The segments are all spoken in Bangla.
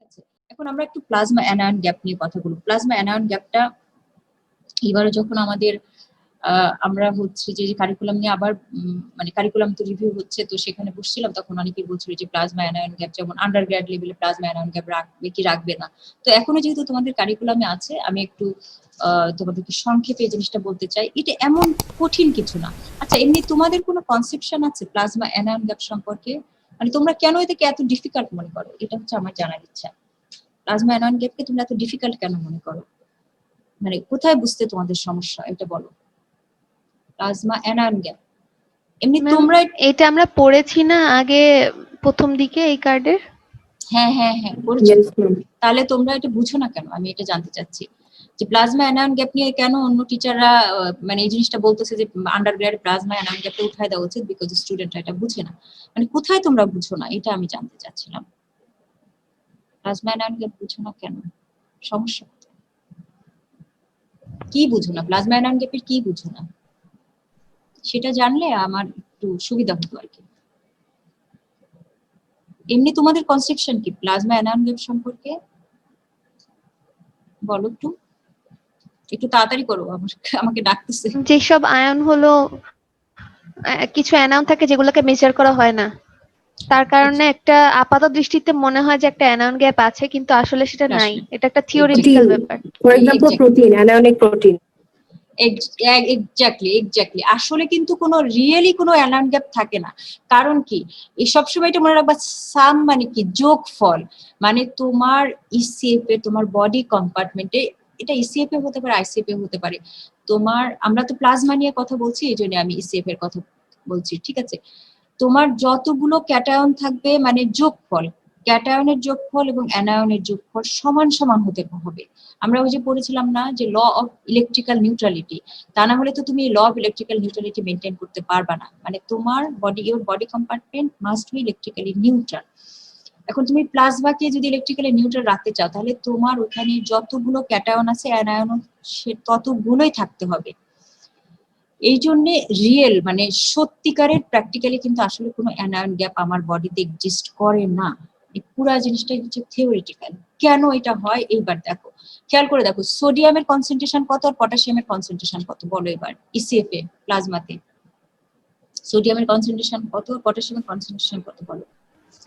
আছে। এখন আমরা একটু প্লাজমা অ্যানায়ন গ্যাপ নিয়ে কথা বলবো। প্লাজমা অ্যানায়ন গ্যাপটা এবারে যখন আমাদের আমরা হচ্ছে যে কারিকুলাম নিয়ে আবার মানে কারিকুলাম তো রিভিউ হচ্ছে, তো সেখানে বসছিলাম, তখন অনেকেই বলছিল যে প্লাজমা অ্যানায়ন গ্যাপ যেমন আন্ডার গ্র্যাড লেভেলে প্লাজমা অ্যানায়ন গ্যাপ রাখবে কি রাখবে না। তো এখনো যেহেতু তোমাদের কারিকুলামে আছে, আমি একটু তোমাদেরকে সংক্ষেপে এই জিনিসটা বলতে চাই। এটা এমন কঠিন কিছু না। আচ্ছা, এমনি তোমাদের কোনো কনসেপশন আছে প্লাজমা অ্যানায়ন গ্যাপ সম্পর্কে? মানে তোমরা কেন এটাকে এত ডিফিকাল্ট মনে করো, এটা হচ্ছে আমার জানার ইচ্ছা। প্লাজমা অ্যানায়ন গ্যাপকে তোমরা এত ডিফিকাল্ট কেন মনে করো? মানে কোথায় বুঝতে তোমাদের সমস্যা, এটা বলো। প্লাজমা অ্যানায়ন গ্যাপ এমনি তোমরা এটা আমরা পড়েছি না আগে প্রথম দিকে এই কার্ডের? হ্যাঁ হ্যাঁ হ্যাঁ পড়েছি। তাহলে তোমরা এটা বুঝো না কেন, আমি এটা জানতে চাচ্ছি যে প্লাজমা অ্যানায়ন গ্যাপ নিয়ে কেন অন্য টিচাররা মানে এই জিনিসটা বলতেছে যে আন্ডার গ্রেড প্লাজমা অ্যানায়ন গ্যাপটা উঠায় দেওয়া উচিত, বিকজ স্টুডেন্টরা এটা বুঝে না। মানে কোথায় তোমরা বুঝো না, এটা আমি জানতে চাচ্ছিলাম। প্লাজমা অ্যানায়ন গ্যাপ বুঝো না কেন, সমস্যা কি বুঝো না? প্লাজমা অ্যানায়ন গ্যাপের কি বুঝো না, সেটা জানলে আমার একটু সুবিধা হতো আর কি। এমনি তোমাদের কনসেপশন কি প্লাজমা অ্যানায়ন গ্যাপ সম্পর্কে বলো একটু, একটু তাড়াতাড়ি করো, আমাকে ডাকতেছে। যেসব আয়ন হলো কিছু অ্যানায়ন থাকে যেগুলোকে মেজার করা হয় না, তার কারণে একটা আপাত দৃষ্টিতে মনে হয় যে একটা অ্যানায়ন গ্যাপ আছে, কিন্তু আসলে সেটা নাই। এটা একটা থিওরিটিক্যাল ব্যাপার। For example protein, anionic protein. Exactly আসলে কিন্তু কোনো রিয়েলি কোনো অ্যানায়ন গ্যাপ থাকে না। কারণ কি, এই সবসময় এটা মনে রাখবা, সাম মানে কি যোগফল, মানে তোমার ইসিএফ এ তোমার বডি কম্পার্টমেন্টে, এটা ইসিএফ এ হতে পারে আইসিএফ এ হতে পারে। তোমার আমরা তো প্লাজমা নিয়ে কথা বলছি, এই জন্য আমি ইসিএফ এর কথা বলছি, ঠিক আছে। তোমার যতগুলো ক্যাটায়ন থাকবে মানে যোগফল, ক্যাটায়নের যোগফল এবং অ্যানায়নের যোগফল সমান সমান হতে হবে। আমরা ওই যে পড়েছিলাম না যে ল অফ ইলেকট্রিক্যাল নিউট্রালিটি, তা না হলে তো তুমি law of electrical neutrality maintain করতে পারবা না। মানে তোমার body, your body compartment must be electrically neutral. এখন তুমি প্লাজমাকে যদি ইলেকট্রিক্যালি নিউট্রাল রাখতে চাও, তাহলে তোমার ওখানে যতগুলো ক্যাটায়ন আছে অ্যানায়ন সে ততগুলোই থাকতে হবে। এই জন্য রিয়েল মানে সত্যিকারের প্র্যাকটিক্যালি কিন্তু আসলে কোনো অ্যানায়ন গ্যাপ আমার বডিতে এক্সিস্ট করে না। এই পুরো জিনিসটাই হচ্ছে থিওরিটিক্যাল। কেন এটা হয় এইবার দেখো, খেয়াল করে দেখো, সোডিয়ামের কনসেন্ট্রেশন কত আর পটাশিয়ামের কনসেন্ট্রেশন কত বলো এবার ইসিএফ এ প্লাজমাতে। সোডিয়ামের কনসেন্ট্রেশন কত, পটাশিয়ামের কনসেন্ট্রেশন কত বলো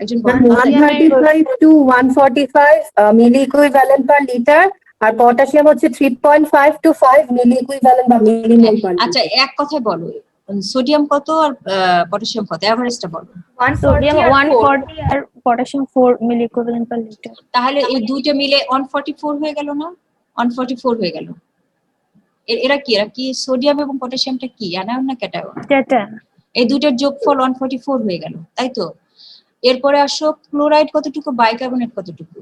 একজন বলো। 135 to 145 milli equivalent per litre, আর পটাশিয়াম হচ্ছে 3.5 to 5 মিলি ইকুইভ্যালেন্ট বা মিলিমোল পার লিটার। আচ্ছা এক কথায় বলো, সোডিয়াম কত আর পটাশিয়াম কত, এভারেজটা বলো। সোডিয়াম 140 আর পটাশিয়াম 4 মিলি ইকুইভ্যালেন্ট পার লিটার। তাহলে এই দুইটা মিলে 144 হয়ে গেল না? 144 হয়ে গেল। এরা কি সোডিয়াম এবং পটাশিয়ামটা কি অ্যানায়ন না ক্যাটায়ন? ক্যাটায়ন। এই দুইটার যোগফল 144 হয়ে গেল, তাই তো। এরপরে আসো ক্লোরাইড কতটুকু, বাইকার্বনেট কতটুকু?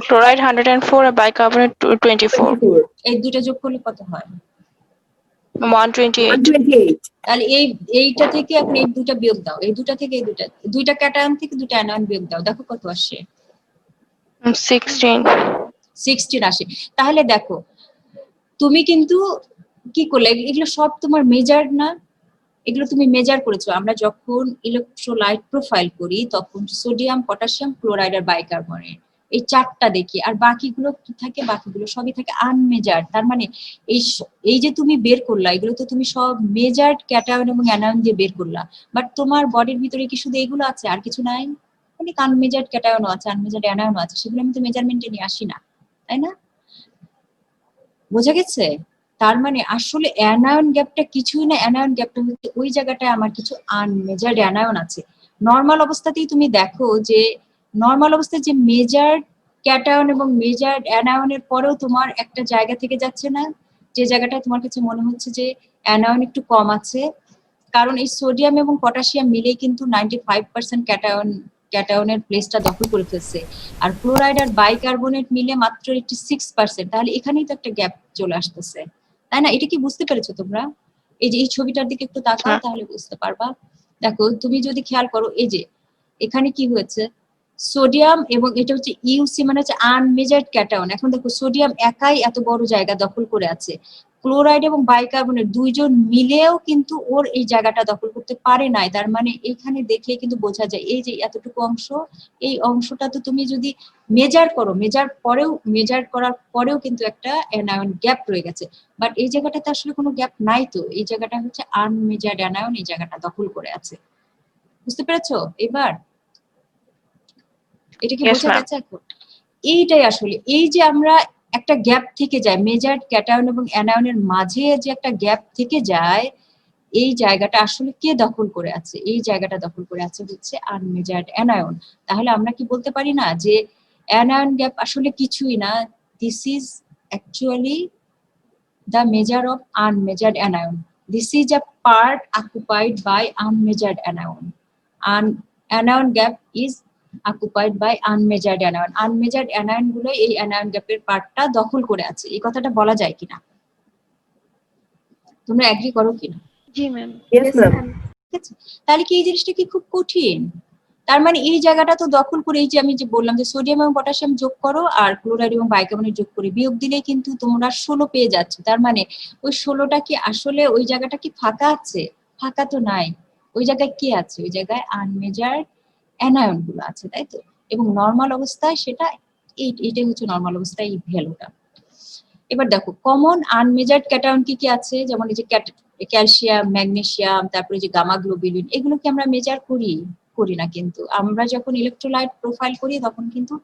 ক্লোরাইড 104 আর বাইকার্বনেট 24। এই দুইটা যোগ করলে কত হয়? 128। তাহলে এইটা থেকে এখন এই দুটো বিয়োগ দাও, এই দুটো থেকে এই দুইটা ক্যাটায়ন থেকে দুটো অ্যানায়ন বিয়োগ দাও, দেখো কত আসে। 16 আসে। তাহলে দেখো তুমি কিন্তু কি করলে, এগুলো সব তোমার মেজার না, এগুলো তুমি মেজার করেছো। আমরা যখন ইলেকট্রোলাইট প্রোফাইল করি তখন সোডিয়াম, পটাশিয়াম, ক্লোরাইড আর বাইকার্বনেট এই চারটা দেখি, আর বাকিগুলো কি থাকে, বাকিগুলো সবই থাকে আনমেজার্ড। তার মানে এই যে তুমি বের করলা, এগুলো তো তুমি সব মেজার্ড ক্যাটায়ন এবং অ্যানায়ন দিয়ে বের করলা, বাট তোমার বডির ভিতরে কি শুধু এগুলো আছে আর কিছু নাই? অনেক আনমেজার্ড ক্যাটায়নও আছে, আনমেজার্ড অ্যানায়নও আছে, সেগুলো আমি তো মেজারমেন্টে নিয়ে আসি না, তাই না? বোঝা গেছে? তার মানে আসলে অ্যানায়ন গ্যাপটা কিছুই না, অ্যানায়ন গ্যাপটা হচ্ছে ওই জায়গাটায় আমার কিছু আনমেজার্ড অ্যানায়ন আছে। নর্মাল অবস্থাতেই তুমি দেখো যে নর্মাল অবস্থায় যে মেজার্ড ক্যাটায়ন এবং মেজার্ড অ্যানায়নের পরেও তোমার একটা জায়গা থেকে যাচ্ছে না, যে জায়গাটায় তোমার কাছে মনে হচ্ছে যে অ্যানায়ন একটু কম আছে। কারণ এই সোডিয়াম এবং পটাশিয়াম মিলেই কিন্তু 95% ক্যাটায়নের প্লেসটা দখল করে ফেলছে, আর ক্লোরাইড আর বাইকার্বনেট মিলে মাত্র 86%। তাহলে এখানেই তো একটা গ্যাপ চলে আসতেছে, তাই না? এটা কি বুঝতে পেরেছো তোমরা? এই যে এই ছবিটার দিকে একটু তাকাও, তাহলে বুঝতে পারবা। দেখো তুমি যদি খেয়াল করো, এই যে এখানে কি হয়েছে, সোডিয়াম এবং এটা হচ্ছে ইউসি মানে হচ্ছে আনমেজার্ড ক্যাটায়ন। এখন দেখো সোডিয়াম একাই এত বড় জায়গা দখল করে আছে, ক্লোরাইড এবং বাইকার্বনেট দুইজন মিলেও কিন্তু ওর এই জায়গাটা দখল করতে পারে নাই। তার মানে এখানে দেখলে কিন্তু বোঝা যায় এই যে এতটুকু অংশ, এই অংশটা তো তুমি যদি মেজার করো, মেজার করার পরেও কিন্তু একটা অ্যানায়ন গ্যাপ রয়ে গেছে। বাট এই জায়গাটাতে আসলে কোনো গ্যাপ নাই, তো এই জায়গাটা হচ্ছে আনমেজার্ড অ্যানায়ন এই জায়গাটা দখল করে আছে। বুঝতে পেরেছো এবার? এটা কি Yes, বোঝা ma'am. গেছে এখন? এইটাই আসলে, এই যে আমরা একটা গ্যাপ থেকে যায় মেজার্ড ক্যাটায়ন এবং অ্যানায়নের মাঝে যে একটা গ্যাপ থেকে যায়, এই জায়গাটা আসলে কে দখল করে আছে? এই জায়গাটা দখল করে আছে হচ্ছে আনমেজার্ড অ্যানায়ন। তাহলে আমরা কি বলতে পারি না যে অ্যানায়ন গ্যাপ আসলে কিছুই না, this is actually the measure of unmeasured anion. This is a part occupied by unmeasured anion. Anion gap is occupied by unmeasured anion. Unmeasured anion গুলো এই anion গ্যাপের পার্টটা দখল করে আছে। এই কথাটা বলা যায় কিনা? তোমরা এগ্রি করো কিনা? জি ম্যাম। Yes, ma'am. ঠিক আছে, তাহলে কি এই জিনিসটা কি খুব কঠিন? তার মানে এই জায়গাটা তো দখল করে, এই যে আমি যে বললাম যে সোডিয়াম এবং পটাশিয়াম যোগ করো আর ক্লোরাইড এবং বাইকার্বনেট যোগ করে বিয়োগ দিলে কিন্তু তোমরা 16 পেয়ে যাচ্ছ। তার মানে ওই 16টা কি আসলে ওই জায়গাটা কি ফাঁকা আছে? ফাঁকা তো নাই। ওই জায়গায় কি আছে? ওই জায়গায় আনমেজার্ড অ্যানায়ন গুলো আছে, তাই তো? এবং নর্মাল অবস্থায় সেটা এইটাই হচ্ছে নর্মাল অবস্থায় এই ভ্যালুটা। এবার দেখো কমন আনমেজার্ড ক্যাটায়ন কি কি আছে, যেমন এই যে ক্যালসিয়াম, ম্যাগনেসিয়াম, তারপরে যে গামা গ্লোবিউলিন, এগুলো কি আমরা মেজার করি না। কিন্তু আমরা যখন ইলেকট্রোলাইট প্রোফাইল করি তখন কিন্তু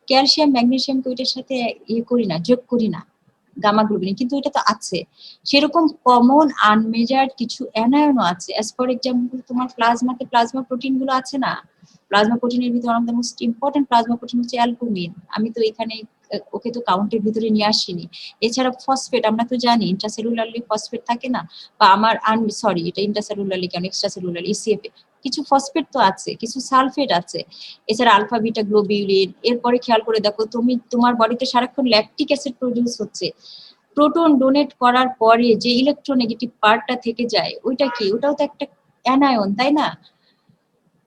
ক্যালসিয়াম ম্যাগনেসিয়ামকে ওইটার সাথে করি না, যোগ করি না, গামা গ্লোবিউলিন কিন্তু এটা তো আছে। সেরকম কমন আনমেজার্ড কিছু অ্যানায়নও আছে। অ্যাজ ফর এক্সাম্পল তোমার প্লাজমাতে প্লাজমা প্রোটিন গুলো আছে না, প্লাজমা প্রোটিনের ভিতরে আমাদের মোস্ট ইম্পর্টেন্ট প্লাজমা প্রোটিন হচ্ছে অ্যালবুমিন। আমি তো এখানে ওকে তো কাউন্টের ভিতরে নিয়ে আসিনি। এছাড়া ফসফেট, আমরা তো জানি ইন্ট্রাসেলুলারলি ফসফেট থাকে না, বা আমার সরি এটা ইন্ট্রাসেলুলারলি কেন, এক্সট্রাসেলুলার ইসিএফ কিছু ফসফেট তো আছে, কিছু সালফেট আছে। এছাড়া আলফা বিটা গ্লোবিউলিন। এরপরে খেয়াল করে দেখো তোমার বডিতে সারাক্ষণ ল্যাকটিক অ্যাসিড প্রডিউস হচ্ছে। প্রোটন ডোনেট করার পরে যে ইলেকট্রোনেগেটিভ পার্টটা থেকে যায় ওইটা কি? ওটাও তো একটা অ্যানায়ন, তাই না?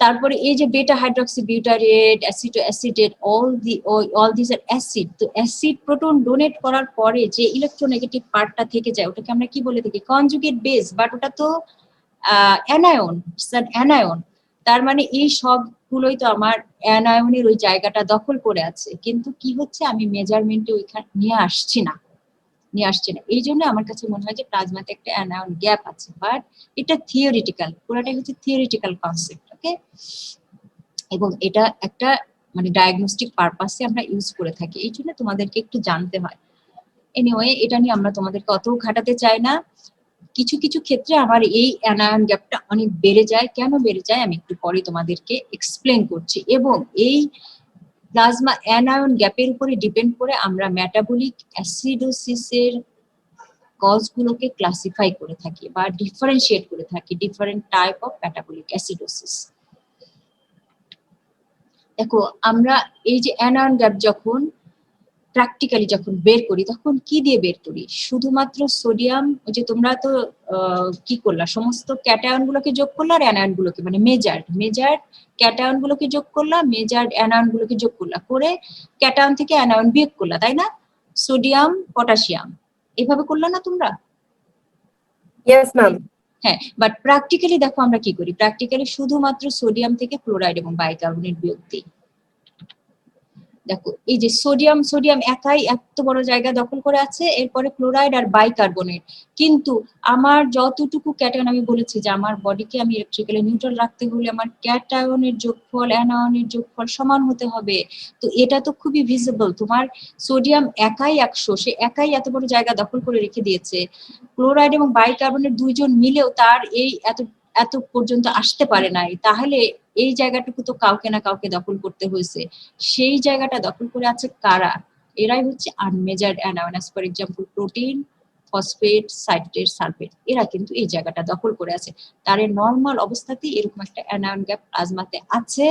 তারপরে এই যে beta hydroxy butyrate, acetate, all this are acid. তো অ্যাসিড প্রোটন ডোনেট করার পরে যে ইলেকট্রোনেগেটিভ পার্টটা থেকে যায় ওটাকে আমরা কি বলে থাকি? Conjugate base. বাট ওটা তো অ্যানায়ন। তার মানে এই সবগুলোই তো আমার অ্যানায়নের ওই জায়গাটা দখল করে আছে, কিন্তু কি হচ্ছে আমি মেজারমেন্টে ওইখানে নিয়ে আসছি না। এই জন্য আমার কাছে মনে হয় যে প্লাজমাতে একটা অ্যানায়ন গ্যাপ আছে, বাট এটা থিওরিটিক্যাল, পুরোটাই হচ্ছে থিওরিটিক্যাল কনসেপ্ট। ওকে, এবং এটা একটা মানে ডায়াগনস্টিক পারপাসে আমরা ইউজ করে থাকি, এই জন্য তোমাদেরকে একটু জানতে হয়। এনিওয়ে, এটা নিয়ে আমরা তোমাদেরকে অত ঘাটাতে চাই না। কিছু কিছু ক্ষেত্রে আমার এই অ্যানায়ন গ্যাপটা অনেক বেড়ে যায়। কেন বেড়ে যায় আমি একটু পরে তোমাদেরকে এক্সপ্লেন করছি। এবং এই প্লাজমা অ্যানায়ন গ্যাপের উপরে ডিপেন্ড করে আমরা মেটাবলিক অ্যাসিডোসিসের কজগুলোকে ক্লাসিফাই করে থাকি বা ডিফারেন্সিয়েট করে থাকি, different type of metabolic acidosis. দেখো আমরা এই যে অ্যানায়ন গ্যাপ যখন প্র্যাকটিক্যালি যখন বের করি তখন কি দিয়ে বের করি? শুধুমাত্র সোডিয়াম, ওই যে তোমরা তো কি করলা, সমস্ত ক্যাটায়ন গুলোকে যোগ করলা আর অ্যানায়ন গুলোকে, মানে মেজার্ড ক্যাটায়ন গুলোকে যোগ করলা, মেজার্ড অ্যানায়ন গুলোকে যোগ করলা, করে ক্যাটায়ন থেকে অ্যানায়ন বিয়োগ করলা, তাই না? সোডিয়াম পটাশিয়াম এভাবে করলা না তোমরা? Yes, ma'am. হ্যাঁ, বাট প্র্যাকটিক্যালি দেখো আমরা কি করি। প্র্যাকটিক্যালি শুধুমাত্র সোডিয়াম থেকে ক্লোরাইড এবং বাইকার্বনেট বিয়োগ দিই। দেখো এই যে সোডিয়াম একাই এত বড় জায়গা দখল করে আছে, এরপরে ক্লোরাইড আর বাইকার্বনেট। কিন্তু আমার যতটুকু ক্যাটায়ন, আমি বলেছি যে আমার বডিকে আমি ইলেকট্রিক্যালি নিউট্রাল রাখতে হলে আমার ক্যাটায়নের যোগফল অ্যানায়নের যোগফল সমান হতে হবে। তো এটা তো খুবই ভিজিবল। তোমার সোডিয়াম একাই 100, সে একাই এত বড় জায়গা দখল করে রেখে দিয়েছে। ক্লোরাইড এবং বাইকার্বনেট দুইজন মিলেও তার এই এত পর্যন্ত আসতে পারে নাই। তাহলে এই জায়গাটুকু তো কাউকে না কাউকে দখল করতে হয়েছে। সেই জায়গাটা দখল করে আছে কারা? এরাই হচ্ছে unmeasured anion. For example protein, phosphate, citrate, sulphate, এরা কিন্তু এই জায়গাটা দখল করে আছে। তার নর্মাল অবস্থাতেই এরকম একটা অ্যানায়ন গ্যাপ প্লাজমাতে আছে।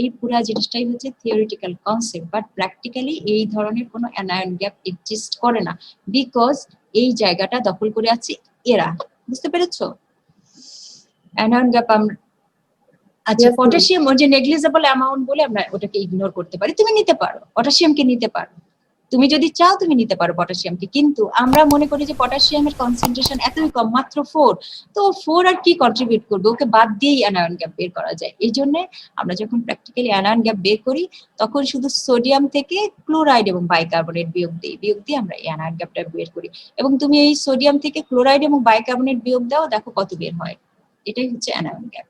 এই পুরো জিনিসটাই হচ্ছে থিওরিটিক্যাল কনসেপ্ট, বাট প্র্যাকটিক্যালি এই ধরনের কোনো অ্যানায়ন গ্যাপ এক্সিস্ট করে না, বিকজ এই জায়গাটা দখল করে আছে এরা। বুঝতে পেরেছো? অ্যানায়ন গ্যাপ আমরা আচ্ছা, Yes, ma'am. পটাশিয়াম ওই যে নেগলিজেবল অ্যামাউন্ট বলে আমরা ওটাকে ইগনোর করতে পারি। তুমি নিতে পারো, পটাশিয়ামকে নিতে পারো, তুমি যদি চাও তুমি নিতে পারো পটাশিয়ামকে, কিন্তু আমরা মনে করি যে পটাশিয়ামের কনসেন্ট্রেশন এতই কম, মাত্র 4, তো 4 আর কি কন্ট্রিবিউট করবে, ওকে বাদ দিয়েই অ্যানায়ন গ্যাপ বের করা যায়। এই জন্য আমরা যখন প্র্যাকটিক্যালি অ্যানায়ন গ্যাপ বের করি তখন শুধু সোডিয়াম থেকে ক্লোরাইড এবং বাইকার্বনেট বিয়োগ দিয়ে আমরা এই অ্যানায়ন গ্যাপটা বের করি। এবং তুমি এই সোডিয়াম থেকে ক্লোরাইড এবং বাইকার্বনেট বিয়োগ দাও, দেখো কত বের হয়। এটাই হচ্ছে অ্যানায়ন গ্যাপ।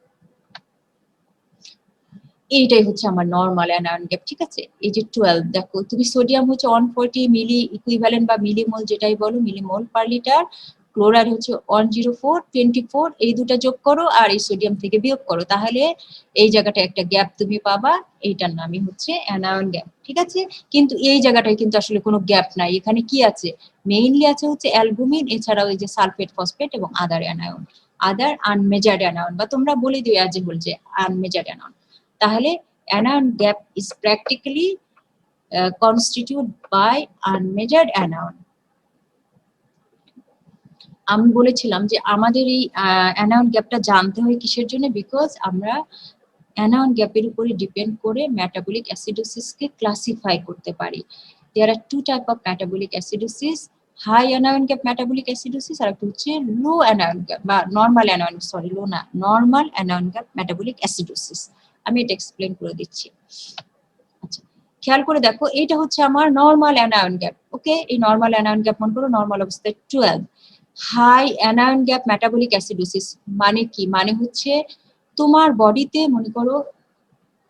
এইটাই হচ্ছে আমার নরমাল অ্যানায়ন গ্যাপ, ঠিক আছে। এই যে 12, দেখো তুমি সোডিয়াম হচ্ছে 140 মিলি ইকুইভ্যালেন্ট বা মিলিমোল যেটাই বলো, মিলিমোল পার লিটার, ক্লোরাইড হচ্ছে 104, 24, এই দুটো যোগ করো আর এই সোডিয়াম থেকে বিয়োগ করো, তাহলে এই জায়গাটা একটা গ্যাপ তুমি পাবা, এইটার নামই হচ্ছে অ্যানায়ন গ্যাপ, ঠিক আছে। কিন্তু এই জায়গাটায় কিন্তু আসলে কোনো গ্যাপ নাই, এখানে কি আছে, মেইনলি আছে হচ্ছে অ্যালবুমিন, এছাড়াও এই যে সালফেট, ফসফেট এবং আদার অ্যানায়ন, আদার আনমেজার্ড অ্যানায়ন, বা তোমরা বলে দিও অ্যাজ এ হোল যে আনমেজার্ড অ্যানায়ন। তাহলে anion gap is practically constituted by unmeasured anion. আমি বলেছিলাম যে আমাদের এই অ্যানায়ন গ্যাপটা জানতে হয় কিসের জন্য, বিকজ আমরা অ্যানায়ন গ্যাপের উপরে ডিপেন্ড করে মেটাবলিক অ্যাসিডোসিসকে ক্লাসিফাই করতে পারি। There are 2 type of metabolic acidosis, high anion gap metabolic acidosis, আর একটা হচ্ছে লো অ্যানায়ন গ্যাপ বা নরমাল অ্যানায়ন, সরি লো না, normal anion gap metabolic acidosis. আমি এটা এক্সপ্লেন করে দিচ্ছি। আচ্ছা, খেয়াল করে দেখো, এটা হচ্ছে আমার নরমাল অ্যানায়ন গ্যাপ। ওকে, এই নরমাল অ্যানায়ন গ্যাপ মনে করো নরমাল অবস্থায় 12। High anion gap metabolic acidosis মানে কি, মানে হচ্ছে তোমার বডিতে মনে করো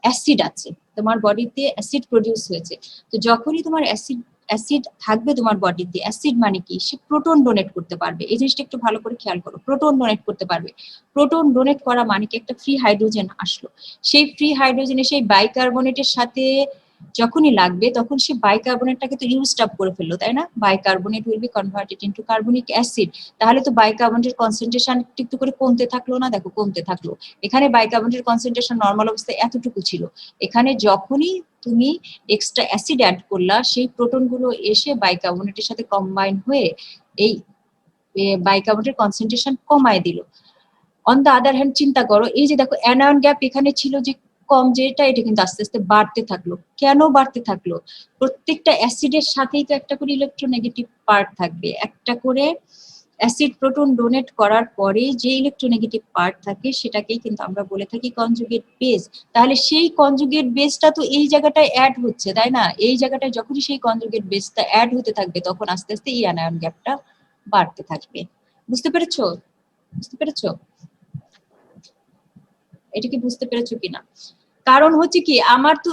অ্যাসিড আছে, তোমার বডিতে অ্যাসিড প্রডিউস হয়েছে, তো যখনই তোমার অ্যাসিড থাকবে তোমার বডিতে, অ্যাসিড মানে কি, সে প্রোটন ডোনেট করতে পারবে। এই জিনিসটা একটু ভালো করে খেয়াল করো, প্রোটন ডোনেট করতে পারবে। প্রোটন ডোনেট করা মানে কি, একটা ফ্রি হাইড্রোজেন আসলো, সেই ফ্রি হাইড্রোজেনে সেই বাইকার্বনেটের সাথে যখনই লাগবে তখন সে বাইকার্বনেটটাকে তো ইউজড আপ করে ফেললো, তাই না, bicarbonate will be converted into carbonic acid, তাহলে তো বাইকার্বনেটের কনসেন্ট্রেশন একটু করে কমতে থাকলো না, দেখো কমতে থাকলো। এখানে বাইকার্বনেটের কনসেন্ট্রেশন নরমাল অবস্থায় এতটুকু ছিল, এখানে যখনই তুমি এক্সট্রা অ্যাসিড অ্যাড করলা, সেই প্রোটন গুলো এসে বাইকার্বনেটের সাথে কম্বাইন হয়ে এই বাইকার্বনেটের কনসেন্ট্রেশন কমায় দিল। অন দ্য আদার হ্যান্ড চিন্তা করো, এই যে দেখো অ্যানায়ন গ্যাপ এখানে ছিল যে কম, যেটা এটা কিন্তু আস্তে আস্তে বাড়তে থাকলো। কেন বাড়তে থাকলো, প্রত্যেকটা অ্যাসিডের সাথেই তো একটা করে ইলেকট্রোনেগেটিভ পার্ট থাকবে, একটা করে অ্যাসিড প্রোটন ডোনেট করার পরে যে ইলেকট্রোনেগেটিভ পার্ট থাকে সেটাকেই কিন্তু আমরা বলে থাকি কনজুগেট বেস। তাহলে সেই কনজুগেট বেসটা তো এই জায়গাটায় অ্যাড হচ্ছে, তাই না, এই জায়গাটায় যখনই সেই কনজুগেট বেসটা অ্যাড হতে থাকবে তখন আস্তে আস্তে এই অ্যানায়ন গ্যাপটা বাড়তে থাকবে। বুঝতে পেরেছো, বুঝতে পেরেছো, এটা কি বুঝতে পেরেছো কিনা? কারণ হচ্ছে কি, আমার তো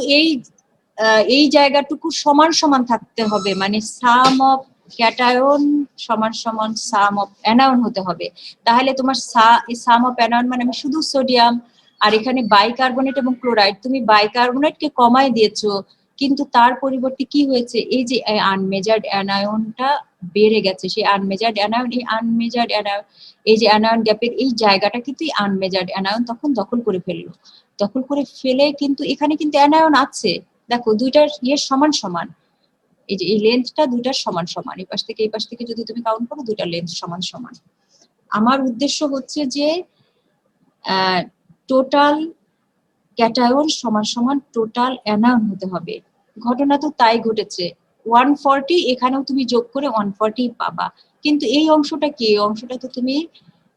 এই জায়গাটুকু সমান সমান থাকতে হবে, মানে সাম অফ ক্যাটায়ন সমান সমান সাম অফ অ্যানায়ন হতে হবে। তাহলে তোমার সাম অফ অ্যানায়ন মানে আমি শুধু সোডিয়াম, আর এখানে বাইকার্বনেট এবং ক্লোরাইড, তুমি বাইকার্বনেটকে কমায় দিয়েছো, কিন্তু তার পরিবর্তে কি হয়েছে, এই যে আনমেজার্ড অ্যানায়নটা বেড়ে গেছে, সেই আনমেজার্ড অ্যানায়ন, এই আনমেজার্ড অ্যানায়ন, এই যে অ্যানায়ন গ্যাপের এই জায়গাটা কিন্তু আনমেজার্ড অ্যানায়ন তখন দখল করে ফেললো, দখল করে ফেলে কিন্তু এখানে কিন্তু অ্যানায়ন আছে, দেখো দুইটার সমান সমান, এই যে এই লেন্থটা দুইটার সমান সমান, এই পাশ থেকে এই পাশ থেকে যদি তুমি কাউন্ট করো দুইটার লেন্থ সমান সমান। আমার উদ্দেশ্য হচ্ছে যে টোটাল ক্যাটায়ন সমান সমান টোটাল অ্যানায়ন হতে হবে। ঘটনা তো তাই ঘটেছে, 140 এখানেও তুমি যোগ করে 140 পাবা, কিন্তু এই অংশটা কি, এই অংশটা তো তুমি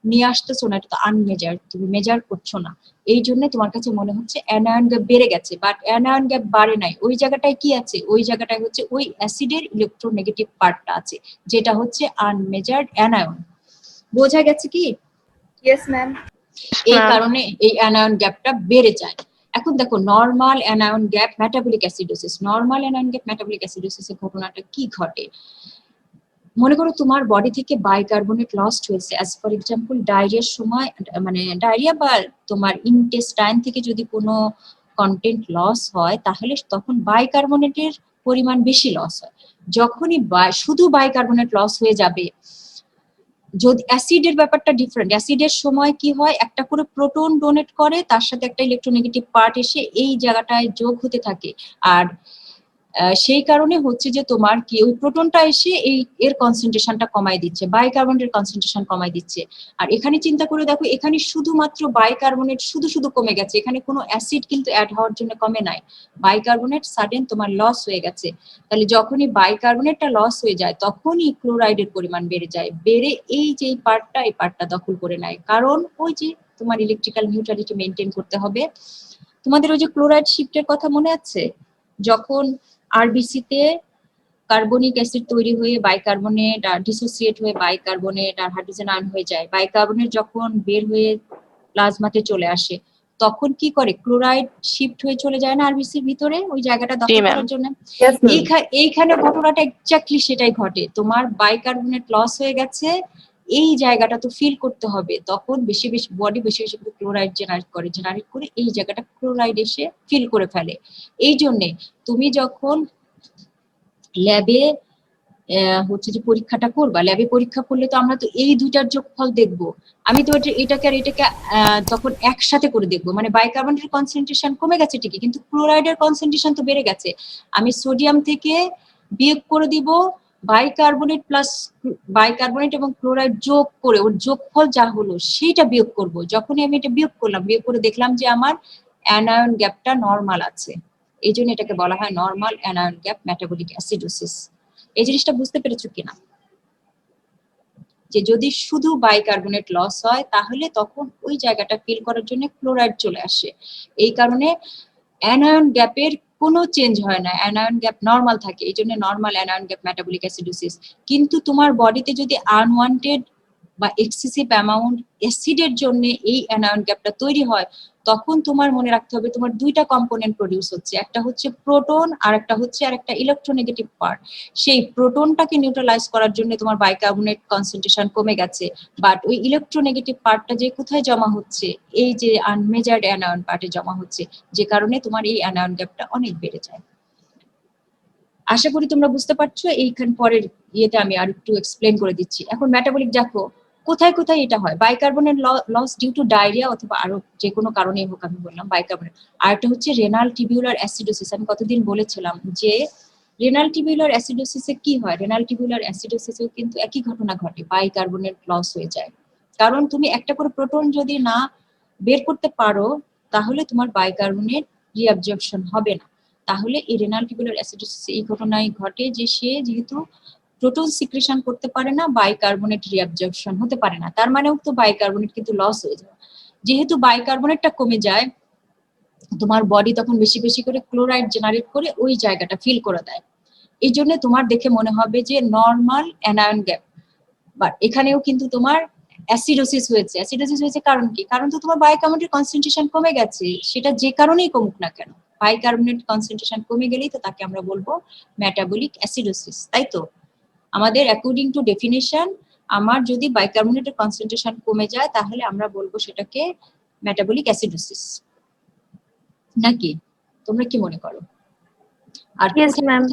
নিয়ে আসতেছো না, এটা তো আনমেজার, তুমি মেজার করছো না, এই জন্য তোমার কাছে মনে হচ্ছে অ্যানায়ন গ্যাপ বেড়ে গেছে, বাট অ্যানায়ন গ্যাপ বাড়ে নাই। ওই জায়গাটায় কি আছে, ওই জায়গাটায় হচ্ছে ওই অ্যাসিডের ইলেকট্রোনেগেটিভ পার্টটা আছে, যেটা হচ্ছে আনমেজার্ড অ্যানায়ন। বোঝা গেছে কি? Yes, ma'am. এই ma'am. কারণে এই অ্যানায়ন গ্যাপটা বেড়ে যায়। এখন দেখো normal anion gap metabolic acidosis, normal anion gap metabolic অ্যাসিডোসিসের ঘটনাটা কি ঘটে, মনে করো তোমার বডি থেকে বাইকার্বনেট লস্ট হয়েছে, অ্যাজ ফর এক্সাম্পল ডায়রিয়ার সময়, মানে ডায়রিয়া বা তোমার ইনটেস্টাইন থেকে যদি কোনো কন্টেন্ট লস হয় তাহলে তখন বাইকার্বনেটের পরিমাণ বেশি লস হয়। যখনই শুধু বাইকার্বনেট লস হয়ে যাবে, যদি অ্যাসিডের ব্যাপারটা ডিফারেন্ট, অ্যাসিডের সময় কি হয়, একটা করে প্রোটন ডোনেট করে, তার সাথে একটা ইলেকট্রোনেগেটিভ পার্ট এসে এই জায়গাটায় যোগ হতে থাকে, আর সেই কারণে হচ্ছে যে তোমার কি ওই প্রোটনটা এসে এর কনসেন্ট্রেশনটা কমাই দিচ্ছে, বাইকার্বনেটের কনসেন্ট্রেশন কমাই দিচ্ছে। আর এখানে চিন্তা করে দেখো, এখানে শুধুমাত্র বাইকার্বনেট শুধু শুধু কমে গেছে, এখানে কোনো অ্যাসিড কিন্তু অ্যাড হওয়ার জন্য কমে নাই। বাইকার্বনেট সাডেন তোমার লস হয়ে গেছে। তাহলে যখনই বাইকার্বনেটটা লস হয়ে যায় তখনই ক্লোরাইডের পরিমাণ বেড়ে যায়, বেড়ে এই যে এই পার্টটা দখল করে নেয়। কারণ ওই যে তোমার ইলেকট্রিক্যাল নিউট্রালিটি মেনটেন করতে হবে। তোমাদের ওই যে ক্লোরাইড শিফটের কথা মনে আছে, যখন আরবিসি তে কার্বনিক অ্যাসিড তৈরি হয়ে বাইকার্বনেট আর ডিসোসিয়েট হয়ে বাইকার্বনেট আর হাইড্রোজেন আয়ন হয়ে যায়, বাইকার্বনেট যখন বের হয়ে প্লাজমাতে চলে আসে তখন কি করে, ক্লোরাইড শিফট হয়ে চলে যায় না আরবিসির ভিতরে ওই জায়গাটা দখল ma'am. করার জন্য। Yes, ma'am. এইখানে ঘটনাটা এক্স্যাক্টলি সেটাই ঘটে, তোমার বাইকার্বনেট লস হয়ে গেছে, এই জায়গাটা তো ফিল করতে হবে, তখন বেশি বেশি বডি বেশি বেশি ক্লোরাইড জেনারেট করে এই জায়গাটা ক্লোরাইড এসে ফিল করে ফেলে। এই জন্যে তুমি যখন ল্যাবে হচ্ছে যে পরীক্ষাটা করবা, ল্যাবে পরীক্ষা করলে তো আমরা তো এই দুইটার যোগফল দেখবো, আমি তো এটাকে আর এটাকে তখন একসাথে করে দেখবো, মানে বাইকার্বনেটের কনসেন্ট্রেশন কমে গেছে ঠিকই কিন্তু ক্লোরাইডের কনসেন্ট্রেশন তো বেড়ে গেছে, আমি সোডিয়াম থেকে বিয়োগ করে দিব বাইকার্বনেট এবং ক্লোরাইড যোগ করে ওর যোগফল যা হলো সেইটা বিয়োগ করব। যখনই আমি এটা বিয়োগ করলাম, বিয়োগ করে দেখলাম যে আমার অ্যানায়ন গ্যাপটা নরমাল আছে, এই জন্য এটাকে বলা হয় normal anion gap metabolic acidosis. এই জিনিসটা বুঝতে পেরেছো কিনা, যে যদি শুধু বাইকার্বনেট লস হয় তাহলে তখন ওই জায়গাটা ফিল করার জন্য ক্লোরাইড চলে আসে, এই কারণে অ্যানায়ন গ্যাপের কোনো চেঞ্জ হয় না, অ্যানায়ন গ্যাপ নরমাল থাকে, এই জন্য normal anion gap metabolic acidosis. কিন্তু তোমার বডিতে যদি আনওয়ান্টেড বা এক্সেসিভ অ্যামাউন্ট অ্যাসিডের জন্য এই অ্যানায়ন গ্যাপটা তৈরি হয়, তখন তোমার মনে রাখতে হবে তোমার দুইটা কম্পোনেন্ট প্রডিউস হচ্ছে, একটা হচ্ছে প্রোটন আর একটা ইলেকট্রোনেগেটিভ পার্ট। সেই প্রোটনটাকে নিউট্রালাইজ করার জন্য তোমার বাইকার্বনেট কনসেন্ট্রেশন কমে গেছে, বাট ওই ইলেকট্রোনেগেটিভ পার্টটা যে কোথায় জমা হচ্ছে, এই যে আনমেজার্ড অ্যানায়ন পার্টে জমা হচ্ছে, যে কারণে তোমার এই অ্যানায়ন গ্যাপটা অনেক বেড়ে যায়। আশা করি তোমরা বুঝতে পারছো, এইখান পরের ইয়েতে আমি আর একটু এক্সপ্লেন করে দিচ্ছি। এখন মেটাবলিক দেখো কোথায় কোথায় এটা হয়, bicarbonate loss due to diarrhoea অথবা আরো যে কোনো কারণে হোক, আমি বললাম বাইকার্বনেট। আর একটা হচ্ছে রেনাল টিবিউলার অ্যাসিডোসিস, আমি কতদিন বলেছিলাম যে রেনাল টিবিউলার অ্যাসিডোসিসে কি হয়, রেনাল টিবিউলার অ্যাসিডোসিসেও কিন্তু একই ঘটনা ঘটে, বাইকার্বনেট লস হয়ে যায়। কারণ তুমি একটা করে প্রোটন যদি না বের করতে পারো তাহলে তোমার বাইকার্বনেট রিঅ্যাবজর্পশন হবে না। তাহলে এই রেনাল টিবিউলার অ্যাসিডোসিস এই ঘটনায় ঘটে যে সে যেহেতু প্রোটন সিক্রেশন করতে পারে না, বাইকার্বনেট রিঅ্যাবজর্পশন হতে পারে না, তার মানেও তো বাইকার্বনেট কিন্তু লস হয়ে যায়। যেহেতু বাইকার্বনেটটা কমে যায়, তোমার বডি তখন বেশি বেশি করে ক্লোরাইড জেনারেট করে ওই জায়গাটা ফিল করে দেয়। এই জন্য তোমার দেখে মনে হবে যে নরমাল অ্যানায়ন গ্যাপ, বাট এখানেও কিন্তু তোমার অ্যাসিডোসিস হয়েছে। অ্যাসিডোসিস হয়েছে কারণ কি, কারণ তো তোমার বাইকার্বনেটের কনসেন্ট্রেশন কমে গেছে, সেটা যে কারণেই কমুক না কেন, বাইকার্বনেট কনসেন্ট্রেশন কমে গেলেই তো তাকে আমরা বলবো মেটাবলিক অ্যাসিডোসিস, তাই তো? আমাদের অ্যাকর্ডিং টু ডেফিনেশন, আমার যদি বাইকার্বনেটের কনসেন্ট্রেশন কমে যায় তাহলে আমরা বলবো সেটাকে মেটাবলিক অ্যাসিডোসিস, নাকি তোমরা কি মনে করো? আর Yes, ma'am.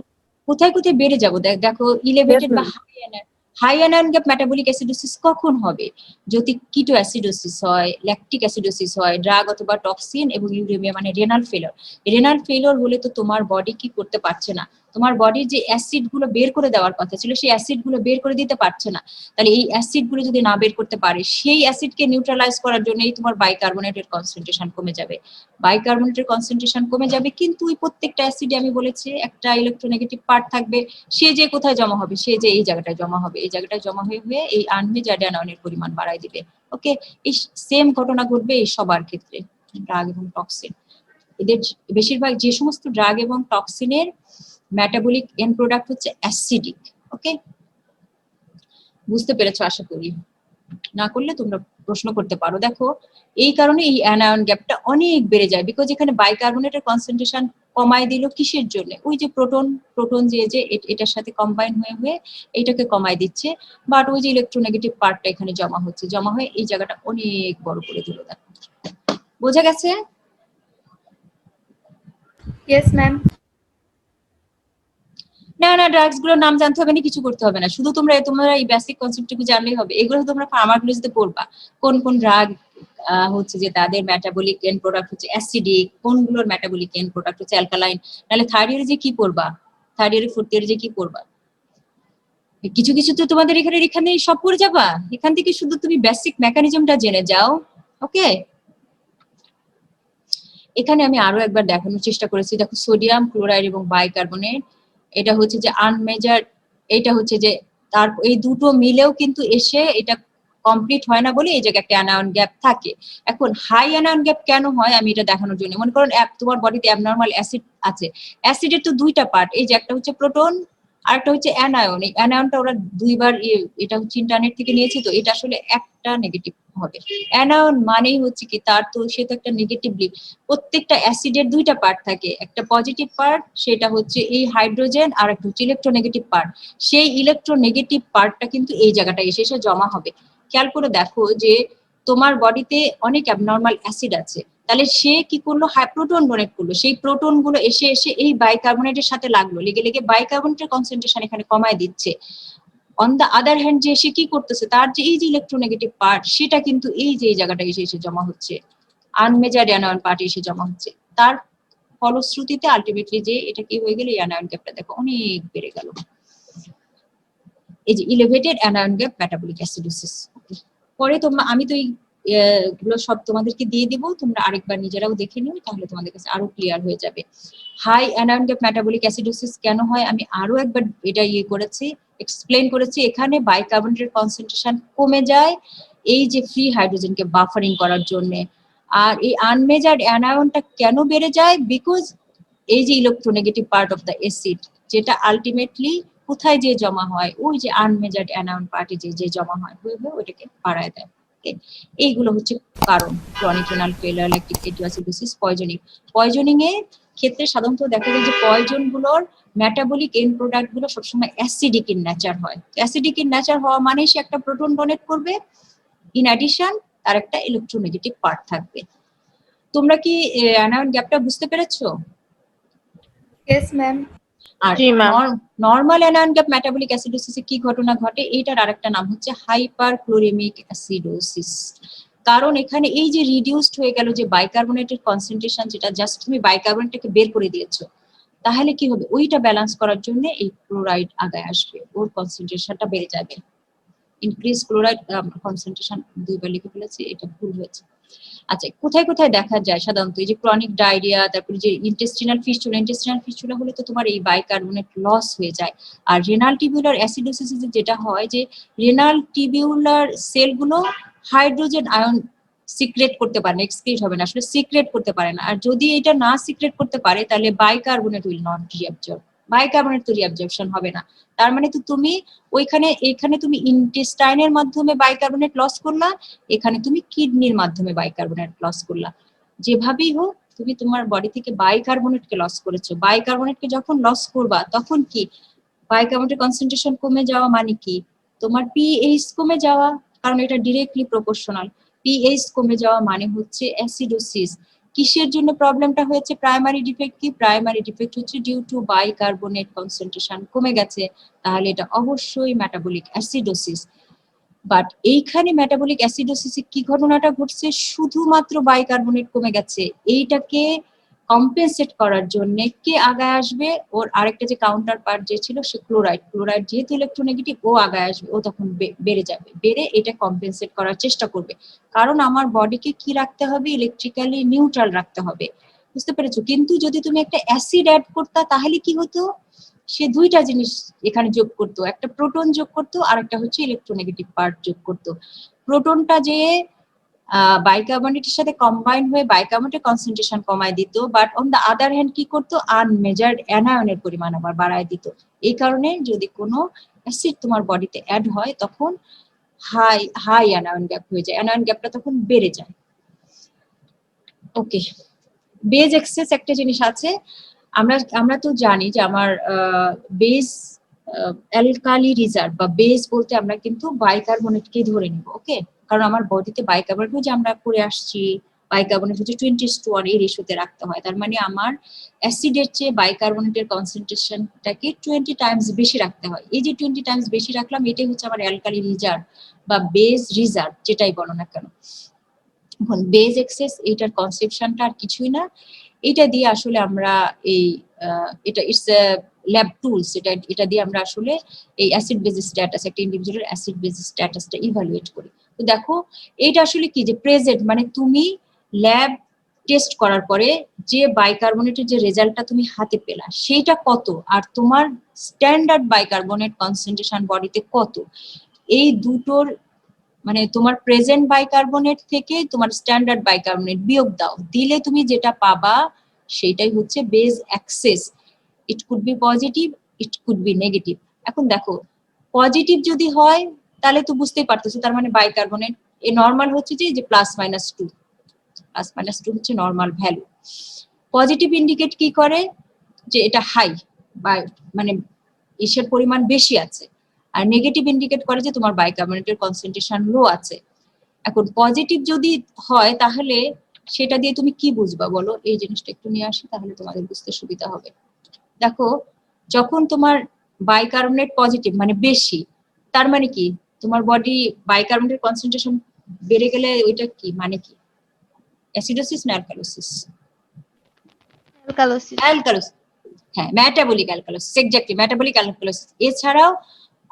কোথায় কোথায় বেড়ে যাবো, দেখো ইলেভেটেড বা ma'am. High anion gap metabolic acidosis কখন হবে, যদি কিটো অ্যাসিডোসিস হয়, ল্যাকটিক অ্যাসিডোসিস হয়, ড্রাগ অথবা টক্সিন এবং ইউরেমিয়া মানে রেনাল ফেলিওর। রেনাল ফেলিওর হলে তো তোমার বডি কি করতে পারছে না, তোমার বডির যে অ্যাসিড গুলো বের করে দেওয়ার কথা ছিল সেই অ্যাসিড গুলো বের করে দিতে পারছে না। তাহলে এই অ্যাসিড গুলো যদি না বের করতে পারে, সেই অ্যাসিডকে নিউট্রালাইজ করার জন্যই তোমার বাইকার্বনেটের কনসেন্ট্রেশন কমে যাবে। বাইকার্বনেটের কনসেন্ট্রেশন কমে যাবে, কিন্তু ওই প্রত্যেকটা অ্যাসিডে আমি বলেছি একটা ইলেকট্রোনেগেটিভ পার্ট থাকবে, সে যে কোথায় জমা হবে, সে যে এই জায়গাটায় জমা হবে, এই জায়গাটায় জমা হয়ে হয়ে এই আনমেজার্ড অ্যানায়নের পরিমাণ বাড়ায় দিবে। ওকে, এই সেম ঘটনা ঘটবে এই সবার ক্ষেত্রে, ড্রাগ এবং টক্সিন। এদের বেশিরভাগ যে সমস্ত ড্রাগ এবং টক্সিনের মেটাবলিক এন্ড প্রোডাক্ট হচ্ছে অ্যাসিডিক। ওকে, বুঝতে পেরেছো আশা করি, না করলে তোমরা প্রশ্ন করতে পারো। দেখো এই কারণে এই অ্যানায়ন গ্যাপটা অনেক বেড়ে যায়, বিকজ এখানে বাইকার্বনেটের কনসেন্ট্রেশন কমায় দিল কিসের জন্য, ওই যে প্রোটন যে এটার সাথে কম্বাইন হয়ে হয়ে এটাকে কমায় দিচ্ছে, বাট ওই যে ইলেকট্রোনেগেটিভ পার্টটা এখানে জমা হচ্ছে, জমা হয়ে এই জায়গাটা অনেক বড় করে দিল। দেখো বোঝা গেছে? Yes, ma'am. না না, ড্রাগস গুলোর নাম জানতে হবে না, কিছু করতে হবে না, শুধু তোমরা এই বেসিক কনসেপ্টটুকু জানলেই হবে। এগুলো তোমরা ফার্মাকোলজিতে পড়বা, কোন কোন ড্রাগ হচ্ছে যে তাদের মেটাবলিক এন্ড প্রোডাক্ট হচ্ছে অ্যাসিডিক, কোনগুলোর মেটাবলিক এন্ড প্রোডাক্ট হচ্ছে অ্যালকালাইন। নাহলে থার্ড ইয়ারে যে কি পড়বা, থার্ড ইয়ারে ফোর্থ ইয়ারে যে কি করবা? কিছু কিছু তো তোমাদের এখানে সব পড়ে যাবা, এখান থেকে শুধু তুমি বেসিক মেকানিজমটা জেনে যাও। ওকে, এখানে আমি আরো একবার দেখানোর চেষ্টা করেছি। দেখো সোডিয়াম ক্লোরাইড এবং বাইকার্বনেট, এটা হচ্ছে যে আনমেজার্ড, এটা হচ্ছে যে তার এই দুটো মিলেও কিন্তু এসে এটা কমপ্লিট হয় না বলে এই জায়গায় একটা অ্যানায়ন গ্যাপ থাকে। এখন হাই অ্যানায়ন গ্যাপ কেন হয় আমি এটা দেখানোর জন্য, মনে করুন তোমার বডিতে অ্যাবনর্মাল অ্যাসিড আছে। অ্যাসিডের তো দুইটা পার্ট, এই যে একটা হচ্ছে প্রোটন আর একটা হচ্ছে অ্যানায়ন। এই অ্যানায়নটা ওরা দুইবার এটা হচ্ছে ইন্টারনেট থেকে নিয়েছি, তো এটা আসলে একটা নেগেটিভ হবে। অ্যানায়ন মানেই হচ্ছে কি তার তো সে তো একটা নেগেটিভলি, প্রত্যেকটা অ্যাসিডের দুইটা পার্ট থাকে, একটা পজিটিভ পার্ট সেটা হচ্ছে এই হাইড্রোজেন, আর একটা হচ্ছে ইলেকট্রোনেগেটিভ পার্ট। সেই ইলেকট্রোনেগেটিভ পার্টটা কিন্তু এই জায়গাটা এসে এসে জমা হবে। খেয়াল করে দেখো যে তোমার বডিতে অনেক অ্যাবনর্মাল অ্যাসিড আছে, তাহলে সে কি করলো, প্রোটন ডোনেট করলো, সেই প্রোটন গুলো এসে এসে এই বাইকার্বনেটের সাথে লাগলো, লেগে লেগে বাইকার্বনেটের কনসেন্ট্রেশন এখানে কমায় দিচ্ছে। অন দা আদার হ্যান্ড যে সে কি করতেছে, তার যে এই যে ইলেকট্রোনেগেটিভ পার্ট সেটা কিন্তু এই যে এই জায়গাটা এসে এসে জমা হচ্ছে, আনমেজার্ড অ্যানায়ন পার্ট এসে জমা হচ্ছে। তার ফলশ্রুতিতে আলটিমেটলি যে এটা কি হয়ে গেল, এই অ্যানায়ন গ্যাপটা দেখো অনেক বেড়ে গেল। এই যে elevated anion gap metabolic acidosis. পরে তোমরা আমি তো এইগুলো সব তোমাদেরকে দিয়ে দিব, তোমরা আরেকবার নিজেরাও দেখে নিও, তাহলে তোমাদের কাছে আরো ক্লিয়ার হয়ে যাবে। High anion gap metabolic acidosis কেন হয় আমি আরো একবার এটা করেছি, এক্সপ্লেন করেছি। এখানে বাইকার্বনেটের কনসেন্ট্রেশন কমে যায় এই যে ফ্রি হাইড্রোজেনকে বাফারিং করার জন্য। আর এই আনমেজার্ড অ্যানায়নটা কেন বেড়ে যায়, বিকজ এই যে electronegative part of the acid যেটা আলটিমেটলি কোথায় যে জমা হয়, ওই যে আনমেজার্ড অ্যানায়ন পার্টে যে জমা হয় হয়ে ওইটাকে বাড়ায় দেয়। এইগুলো হচ্ছে কারণ chronic renal failure, lactic acidosis, poisoning এর ক্ষেত্রে সাধারণত দেখা যায় যে পয়জন গুলোর মেটাবলিক এন্ড প্রোডাক্ট গুলো সবসময় অ্যাসিডিক ইন নেচার হয়। অ্যাসিডিক ইন নেচার হওয়া মানে সে একটা প্রোটন ডোনেট করবে, ইন অ্যাডিশন তার একটা ইলেকট্রোনেগেটিভ পার্ট থাকবে। তোমরা কি অ্যানায়ন গ্যাপটা বুঝতে পেরেছো? Yes, ma'am. আর জি, ma'am. Normal anion gap metabolic অ্যাসিডোসিসে কি ঘটনা ঘটে, এইটার আরেকটা নাম হচ্ছে হাইপারক্লোরেমিক অ্যাসিডোসিস। কারণ এখানে এই যে রিডিউসড হয়ে গেল যে বাইকার্বনেটের কনসেন্ট্রেশন, যেটা জাস্ট তুমি বাইকার্বনেটটাকে বের করে দিয়েছো, তাহলে কি হবে, ওইটা ব্যালেন্স করার জন্য এই ক্লোরাইড আগায় আসবে, ওর কনসেন্ট্রেশনটা বেড়ে যাবে। ইনক্রিজ ক্লোরাইড কনসেন্ট্রেশন দুইবার লিখে ফেলেছি, এটা ভুল হয়েছে। আচ্ছা, কোথায় কোথায় দেখা যায় সাধারণত, এই যে ক্রনিক ডায়রিয়া, তারপরে যে ইন্টেস্টিনাল ফিস্চুলা হলে তো তোমার এই বাইকার্বনেট লস হয়ে যায়। আর রেনাল টিবিউলার অ্যাসিডোসিস যেটা হয় যে রেনাল টিবিউলার সেলগুলো হাইড্রোজেন আয়ন সিক্রেট করতে পারে না, এক্সক্রিট হবে না, আসলে সিক্রেট করতে পারে না। আর যদি এটা না সিক্রেট করতে পারে তাহলে bicarbonate will not reabsorb, bicarbonate তো রিঅ্যাবজর্পশন হবে না। তার মানে তো তুমি এখানে তুমি ইন্টেস্টাইনের মাধ্যমে বাইকার্বনেট লস করলা, এখানে তুমি কিডনির মাধ্যমে বাইকার্বনেট লস করলা। যেভাবেই হোক তুমি তোমার বডি থেকে বাইকার্বনেটকে লস করেছো। বাইকার্বনেটকে যখন লস করবা তখন কি, বাইকার্বনেটের কনসেন্ট্রেশন কমে যাওয়া মানে কি, তোমার পিএইচ কমে যাওয়া, কারণ এটা ডিরেক্টলি প্রপোর্শনাল। পিএইচ কমে যাওয়া মানে হচ্ছে অ্যাসিডোসিস। কিসের জন্য প্রবলেমটা হয়েছে, প্রাইমারি ডিফেক্ট কি, প্রাইমারি ডিফেক্ট হচ্ছে ডিউ টু বাইকার্বনেট কনসেন্ট্রেশন কমে গেছে, তাহলে এটা অবশ্যই মেটাবলিক অ্যাসিডোসিস। বাট এইখানে মেটাবলিক অ্যাসিডোসিসে কি ঘটনাটা ঘটছে, শুধুমাত্র বাইকার্বনেট কমে গেছে, এইটাকে কম্পেনসেট করার জন্য কে আগায় আসবে, ওর আরেকটা যে কাউন্টার পার্ট যে ছিল সে ক্লোরাইড যেহেতু ইলেকট্রোনেগেটিভ, ও আগায় আসবে, ও তখন বেড়ে যাবে, বেড়ে এটা কম্পেনসেট করার চেষ্টা করবে। কারণ আমার বডিকে কি রাখতে হবে, ইলেকট্রিক্যালি নিউট্রাল রাখতে হবে, বুঝতে পেরেছো? কিন্তু যদি তুমি একটা অ্যাসিড অ্যাড করতা তাহলে কি হতো, সে দুইটা জিনিস এখানে যোগ করতো, একটা প্রোটন যোগ করতো আর একটা হচ্ছে ইলেকট্রোনেগেটিভ পার্ট যোগ করতো। প্রোটনটা যে বাইকার্বনেটের সাথে কম্বাইন হয়ে বাইকার্বনেটের কনসেন্ট্রেশন কমায় দিত, but on the other hand কি করতো, আনমেজার্ড অ্যানায়নের পরিমাণ আবার বাড়ায় দিত। এই কারণে যদি কোনো অ্যাসিড তোমার বডিতে অ্যাড হয় তখন হাই অ্যানায়ন গ্যাপ হয়ে যায়, অ্যানায়ন গ্যাপটা তখন বেড়ে যায়। ওকে, বেজ এক্সেস একটা জিনিস আছে, আমরা তো জানি যে আমার বেজ অ্যালকালি রিজার্ভ বা বেজ বলতে আমরা কিন্তু বাইকার্বনেটকে ধরে নিব। ওকে, কারণ আমার বডিতে বাইকার্বনেট যে আমরা করে আসছি, বাইকার্বনেট হচ্ছে 20:1 এই রেশিওতে রাখতে হয়। তার মানে আমার অ্যাসিডের চেয়ে বাইকার্বনেটের কনসেন্ট্রেশনটাকে 20 টাইমস বেশি রাখতে হয়। এই যে 20 টাইমস বেশি রাখলাম, এটাই হচ্ছে আমার অ্যালকালি রিজার্ভ বা বেজ রিজার্ভ, যেটাই বলো না কেন। এখন বেজ এক্সেস এইটার কনসেপশনটা আর কিছুই না, এটা দিয়ে আসলে আমরা এই এটা ইটস ল্যাব টুলস, এটা দিয়ে আমরা আসলে এই অ্যাসিড বেস স্ট্যাটাস, একটা ইন্ডিভিজুয়ালের অ্যাসিড বেস স্ট্যাটাসটা ইভালুয়েট করি। তো দেখো এইটা আসলে কি, যে প্রেজেন্ট মানে তুমি ল্যাব টেস্ট করার পরে যে বাইকার্বনেটের যে রেজাল্টটা তুমি হাতে পেলা সেইটা কত, আর তোমার স্ট্যান্ডার্ড বাইকার্বনেট কনসেন্ট্রেশন বডিতে কত, এই দুটোর মানে তোমার প্রেজেন্ট বাইকার্বনেট থেকে তোমার স্ট্যান্ডার্ড বাইকার্বনেট বিয়োগ দাও, দিলে তুমি যেটা পাবা সেটাই হচ্ছে base excess. It could be positive, it could be negative. এখন দেখো পজিটিভ যদি হয় তাহলে তো বুঝতেই পারতেছো, তার মানে বাইকার্বনেট এ নর্মাল হচ্ছে যে +-2, +-2 হচ্ছে নর্মাল ভ্যালু। পজিটিভ ইন্ডিকেট কি করে, যে এটা হাই বা মানে ইসের পরিমাণ বেশি আছে, আর নেগেটিভ ইন্ডিকেট করে যে তোমার বাইকার্বনেটের কনসেন্ট্রেশন লো আছে। এখন পজিটিভ যদি হয় তাহলে সেটা দিয়ে তুমি কি বুঝবা বলো, এই জিনিসটা একটু নিয়ে আসি তাহলে তোমাদের বুঝতে সুবিধা হবে। দেখো যখন তোমার বাইকার্বনেট পজিটিভ মানে বেশি, তার মানে কি তোমার বডি বাইকার্বনেটের কনসেন্ট্রেশন বেড়ে গেলে ওইটা কি মানে কি, অ্যাসিডোসিস না অ্যালকালোসিস? অ্যালকালোসিস। অ্যালকালোসিস, হ্যাঁ metabolic alkalosis, exactly metabolic alkalosis. এছাড়াও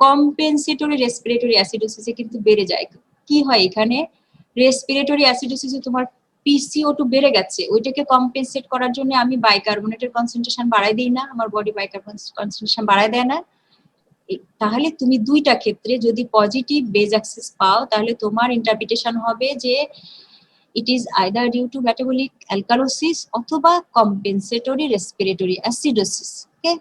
কম্পেনসেটরি রেসপিরেটরি অ্যাসিডোসিসে কিন্তু বেড়ে যায়। কি হয় এখানে, রেসপিরেটরি অ্যাসিডোসিসে তোমার PCO2 বেড়ে গেছে, ওইটাকে কম্পেনসেট করার জন্য আমি বাইকার্বনেটের কনসেন্ট্রেশন বাড়াই দিই না, আমার বডি বাইকার্বনেট কনসেন্ট্রেশন বাড়ায় দেয় না। তাহলে তুমি দুইটা ক্ষেত্রে যদি পজিটিভ বেজ অ্যাক্সেস পাও তাহলে তোমার ইন্টারপ্রিটেশন হবে যে it is either due to metabolic alkalosis অথবা compensatory respiratory acidosis, ওকে।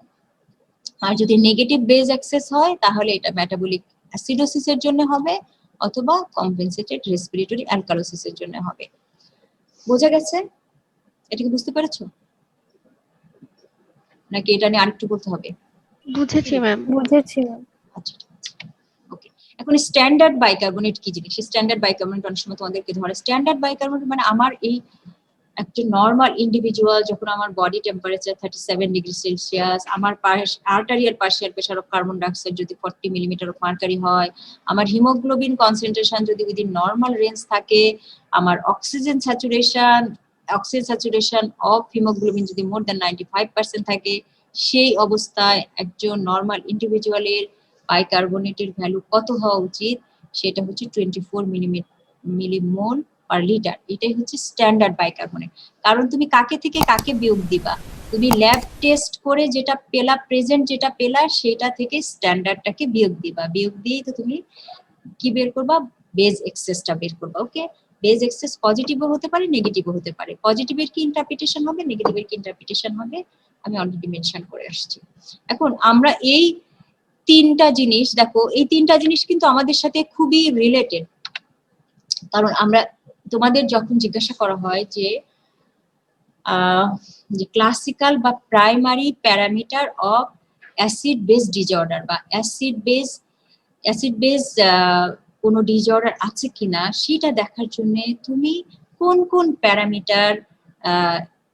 আর যদি নেগেটিভ বেজ অ্যাক্সেস হয় তাহলে এটা মেটাবলিক অ্যাসিডোসিস এর জন্য হবে অথবা কম্পেনসেটেড রেসপিরেটরি অ্যালকালোসিস এর জন্য হবে। বোঝা গেছে? এটা কি বুঝতে পেরেছো নাকি এটা নিয়ে আরেকটু বলতে হবে? বুঝেছি ম্যাম। বুঝেছি ম্যাম। আচ্ছা ঠিক আছে, ওকে। এখন স্ট্যান্ডার্ড বাইকার্বনেট কি জিনিস? স্ট্যান্ডার্ড বাইকার্বনেট অনেক সময় তোমাদেরকে ধরে। স্ট্যান্ডার্ড বাইকার্বনেট মানে আমার এই একটা নর্মাল ইন্ডিভিজুয়াল যখন আমার বডি টেম্পারেচার 37°C, আমার arterial partial pressure of carbon dioxide যদি 40 মিলিমিটার অফ মার্কারি হয়, আমার হিমোগ্লোবিন কনসেন্ট্রেশন যদি উইদিন নর্মাল রেঞ্জ থাকে, আমার অক্সিজেন স্যাচুরেশন অফ হিমোগ্লোবিন যদি মোর দ্যান 95% থাকে, সেই অবস্থায় একজন নর্মাল ইন্ডিভিজুয়ালের বাইকার্বনেটের ভ্যালু কত হওয়া উচিত, সেটা হচ্ছে 24 মিলিমোল পার লিটার। এটাই হচ্ছে স্ট্যান্ডার্ড বাইকার্বনেট। কারণ তুমি কাকে থেকে কাকে বিয়োগ দিবা, তুমি ল্যাব টেস্ট করে যেটা পেলা, প্রেজেন্ট যেটা পেলা সেটা থেকে স্ট্যান্ডার্ডটাকে বিয়োগ দিবা, বিয়োগ দিয়ে তো তুমি কি বের করবা, বেজ এক্সেসটা বের করবা, ওকে। বেজ এক্সেস পজিটিভও হতে পারে নেগেটিভও হতে পারে। পজিটিভের কি ইন্টারপ্রিটেশন হবে, নেগেটিভের কি ইন্টারপ্রিটেশন হবে, আমি অলরেডি মেনশন করে আসছি। এখন আমরা এই তিনটা জিনিস দেখো, এই তিনটা জিনিস কিন্তু আমাদের সাথে খুবই রিলেটেড। কারণ আমরা তোমাদের যখন জিজ্ঞাসা করা হয় যে ক্লাসিক্যাল বা primary parameter of acid base disorder বা অ্যাসিড বেস কোনো ডিজঅর্ডার আছে কিনা সেটা দেখার জন্য তুমি কোন কোন প্যারামিটার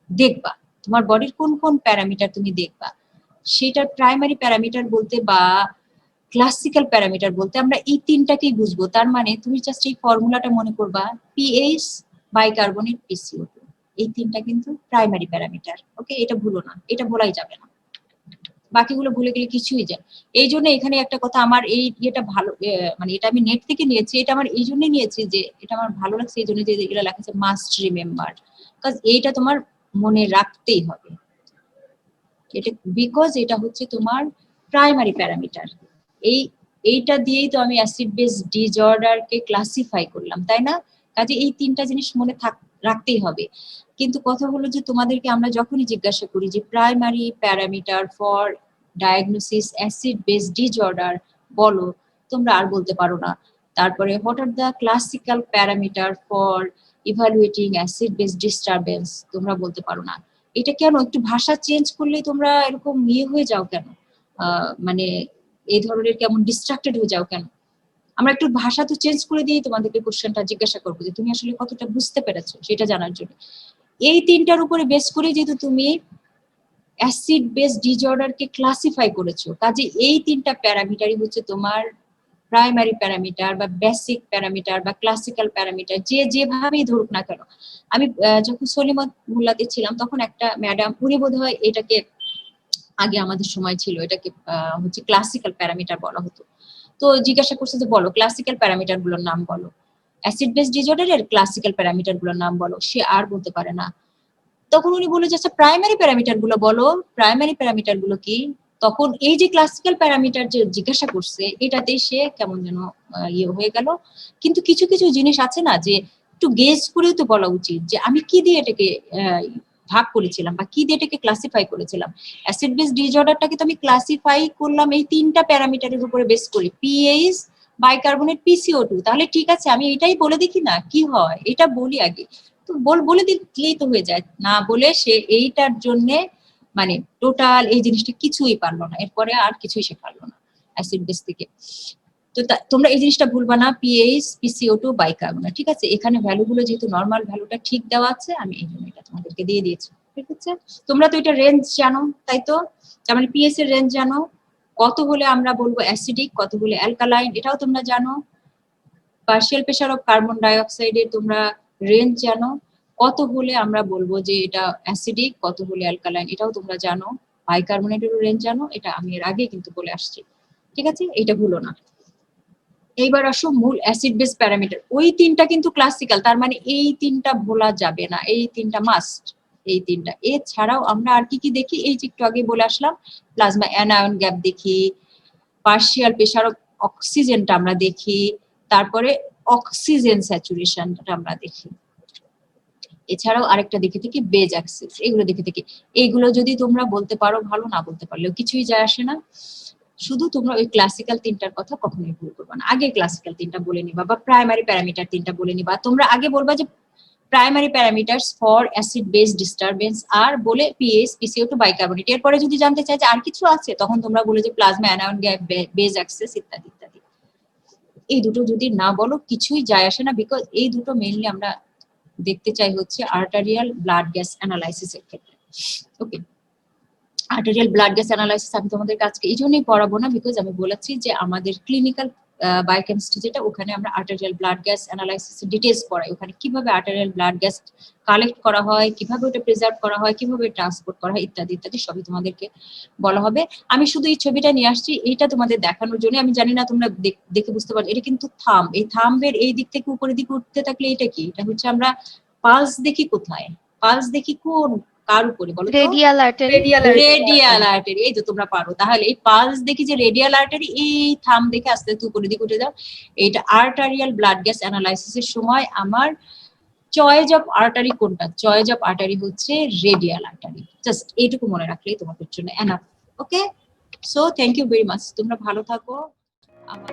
দেখবা, তোমার বডির কোন কোন প্যারামিটার তুমি দেখবা, সেটার প্রাইমারি প্যারামিটার বলতে বা ক্লাসিক্যাল প্যারামিটার বলতে আমরা এই তিনটাকেই বুঝবো। তার মানে তুমি জাস্ট এই ফর্মুলাটা মনে করবা, পিএইচ, বাইকার্বনেট, PCO2, এই তিনটা কিন্তু প্রাইমারি প্যারামিটার, ওকে। এটা ভুলো না, এটা ভোলাই যাবে না, বাকিগুলো ভুলে গেলে কিছুই যায়। এই জন্য এখানে একটা কথা, আমার এই এটা ভালো মানে এটা আমি নেট থেকে নিয়েছি, এটা আমার এই জন্যই নিয়েছি যে এটা আমার ভালো লাগছে, এই জন্য যে এগুলো লেখা আছে মাস্ট রিমেম্বার, বিকজ এইটা তোমার মনে রাখতেই হবে, এটা বিকজ এটা হচ্ছে তোমার প্রাইমারি প্যারামিটার। এইটা দিয়েই তো আমি অ্যাসিড বেস ডিজঅর্ডার কে ক্লাসিফাই করলাম, তাই না? কাজে এই তিনটা জিনিস মনে রাখতেই হবে। কিন্তু কথা হলো যে তোমাদেরকে আমরা যখনই জিজ্ঞাসা করি যে primary parameter for diagnosis acid base disorder বলো, তোমরা আর বলতে পারো না। তারপরে what are the classical parameter for evaluating acid base disturbance, তোমরা বলতে পারো না। এটা কেন? একটু ভাষা চেঞ্জ করলেই তোমরা এরকম হয়ে যাও কেন, মানে এই ধরনের কেমন ডিস্ট্রাক্টেড হয়ে যাও কেন? আমরা একটু ভাষা তো চেঞ্জ করে দিয়ে তোমাদেরকে কোশ্চেনটা জিজ্ঞাসা করবো যে তুমি আসলে কতটা বুঝতে পেরেছো সেটা জানার জন্য। এই তিনটার উপরে বেস করে যেহেতু তুমি অ্যাসিড বেস ডিজঅর্ডার কে ক্লাসিফাই করেছো, কাজে এই তিনটা প্যারামিটারই হচ্ছে তোমার প্রাইমারি প্যারামিটার বা বেসিক প্যারামিটার বা ক্লাসিক্যাল প্যারামিটার, যে যেভাবেই ধরুক না কেন। আমি যখন সলিমত মোল্লাতে ছিলাম তখন একটা ম্যাডাম, উনি বোধহয় এটাকে আগে আমাদের সময় ছিল এটাকে হচ্ছে ক্লাসিক্যাল প্যারামিটার বলা হতো। তো জিজ্ঞাসা করছে যে বলো ক্লাসিক্যাল প্যারামিটার গুলোর নাম বলো, অ্যাসিড বেস ডিসঅর্ডারের ক্লাসিক্যাল প্যারামিটার গুলোর নাম বলো, সে আর বলতে পারে না। তখন উনি বলে যে আচ্ছা প্রাইমারি প্যারামিটার গুলো বলো, প্রাইমারি প্যারামিটার গুলো কি? তখন এই যে ক্লাসিক্যাল প্যারামিটার যে জিজ্ঞাসা করছে এটাতেই সে কেমন যেন ইয়ে হয়ে গেল। কিন্তু কিছু কিছু জিনিস আছে না যে একটু গেস করেও তো বলা উচিত যে আমি কি দিয়ে এটাকে ভাগ করেছিলাম বা কি দিয়ে এটাকে ক্লাসিফাই করেছিলাম। অ্যাসিড বেস ডিসঅর্ডারটাকে তো আমি ক্লাসিফাই করলাম এই 3টা প্যারামিটারের উপরে বেস করে, পিএইচ, বাইকার্বনেট, পিসিও2। তাহলে ঠিক আছে আমি এটাই বলে দেখি না কি হয়, এটা বলি আগে। তো বলে দিলেই তো হয়ে যায়, না বলে সে এইটার জন্য মানে টোটাল এই জিনিসটা কিছুই পারলো না, এরপরে আর কিছুই সে পারলো না অ্যাসিড বেস থেকে। তো তোমরা এই জিনিসটা ভুলবা না, পিএইচ, পিসিও2, বাইকার্বনেট, ঠিক আছে? এখানে ভ্যালুগুলো যেহেতু নরমাল ভ্যালুটা ঠিক দেওয়া আছে আমি এই জন্য এটা তোমাদেরকে দিয়ে দিয়েছি, ঠিক আছে? তোমরা তো এটা রেঞ্জ জানো, তাই তো? তার মানে পিএইচ এর রেঞ্জ জানো, কত হলে আমরা বলবো অ্যাসিডিক, কত হলে অ্যালকালাইন, এটাও তোমরা জানো। Partial pressure of carbon die অক্সাইডের তোমরা রেঞ্জ জানো, কত হলে আমরা বলবো যে এটা অ্যাসিডিক, কত হলে অ্যালকালাইন, এটাও তোমরা জানো। বাইকার্বনেটেরও রেঞ্জ জানো, এটা আমি এর আগে কিন্তু বলে আসছি, ঠিক আছে? এটা ভুলো না। এইবার আসো মূল অ্যাসিড বেস প্যারামিটার, ওই 3টা কিন্তু ক্লাসিক্যাল, তার মানে এই 3টা ভোলা যাবে না, এই 3টা মাস্ট, এই 3টা। এছাড়াও আমরা আর কি কি দেখি, এই যে একটু আগে বলে আসলাম, প্লাজমা অ্যানায়ন গ্যাপ দেখি, পার্শিয়াল প্রেসার অফ অক্সিজেনটা আমরা দেখি, তারপরে অক্সিজেন স্যাচুরেশনটা আমরা দেখি। এছাড়াও আরেকটা দেখে থাকি বেজ অ্যাক্সিস, এগুলো দেখে থাকি। এইগুলো যদি তোমরা বলতে পারো ভালো, না বলতে পারলেও কিছুই যায় আসে না। শুধু তোমরা ওই ক্লাসিক্যাল 3টার কথা কখনোই ভুল করবে না, আগে ক্লাসিক্যাল 3টা বলে নিবা বা প্রাইমারি প্যারামিটার 3টা বলে নিবা। তোমরা আগে বলবা যে primary parameters for acid base disturbance আর বলে পিএইচ, পিসিও2, বাইকার্বনেট। এরপরে যদি জানতে চাই যে আর কিছু আছে তখন তোমরা বলে যে plasma anion gap, base excess ইত্যাদি ইত্যাদি। এই দুটো যদি না বলো কিছুই যায় আসে না, বিকজ এই দুটো মেইনলি আমরা দেখতে চাই হচ্ছে আর্টারিয়াল ব্লাড গ্যাস অ্যানালাইসিসের ক্ষেত্রে। ওকে, আর্টেরিয়াল ব্লাড গ্যাস অ্যানালাইসিস আমি তোমাদের আজকে এই জন্যই পড়াবো না, বিকজ আমি বলেছি যে আমাদের ক্লিনিক্যাল বায়োকেমিস্ট্রি যেটা, ওখানে আমরা arterial blood gas analysis details পড়াই। ওখানে কিভাবে আর্টেরিয়াল ব্লাড গ্যাস কালেক্ট করা হয়, কিভাবে ওটা প্রিজার্ভ করা হয়, কিভাবে ট্রান্সপোর্ট করা হয় ইত্যাদি ইত্যাদি সবই তোমাদেরকে বলা হবে। আমি শুধু এই ছবিটা নিয়ে আসছি এইটা তোমাদের দেখানোর জন্য। আমি জানি না তোমরা দেখে বুঝতে পারছো, এটা কিন্তু থাম্ব। এই থাম্বের এই দিক থেকে উপরের দিকে উঠতে থাকলে এটা কি? এটা হচ্ছে আমরা পালস দেখি কোথায়, পালস দেখি কোন কার উপরে বলো তো? Radial artery. Radial artery. এই তো তোমরা পারো। তাহলে এই পালস দেখি যে রেডিয়াল আর্টারি, এই থাম দেখে আস্তে আস্তে উপরের দিকে উঠে যাও। এইটা আর্টারিয়াল ব্লাড গ্যাস অ্যানালাইসিসের সময় আমার চয়েস অফ আর্টারি কোনটা? চয়েস অফ আর্টারি হচ্ছে রেডিয়াল আর্টারি। জাস্ট এইটুকু মনে রাখলেই তোমাদের জন্য enough. Okay, so thank you very much. তোমরা ভালো থাকো। আমার